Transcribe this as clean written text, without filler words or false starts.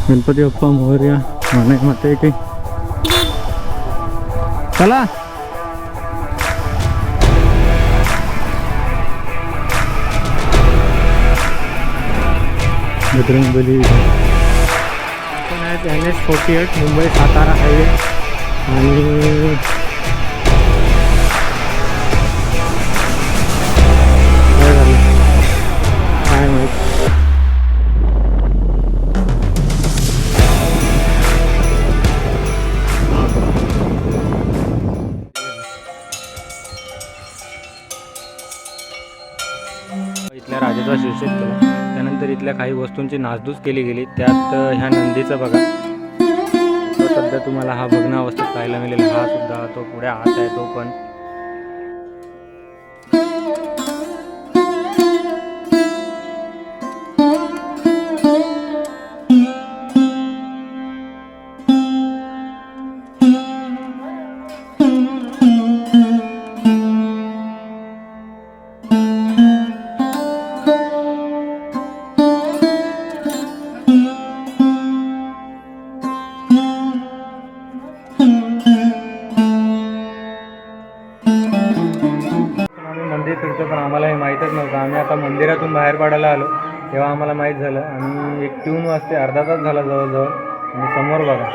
गणपती बाप्पा मोरया म्हणे मते की चला बजरंगबली NH48 मुंबई सातारा हायवे आणि काय झालं काय माहित. इथल्या राजाचा शिवषेध केला. त्यानंतर इथल्या काही वस्तूंची नासधूस केली गेली. त्यात ह्या नंदीचं बघा तो सध्या तुम्हाला हा भग्न अवस्थेत पाहायला मिळेल. हा सुद्धा तो पुढे हात आहे तो पण. मंदिर फिरतो पण आम्हाला हे माहीतच नव्हतं. आम्ही आता मंदिरातून बाहेर पडायला आलो तेव्हा आम्हाला माहीत झालं. आणि 1 वाजते अर्धा तास झाला जवळजवळ. आणि समोर बघा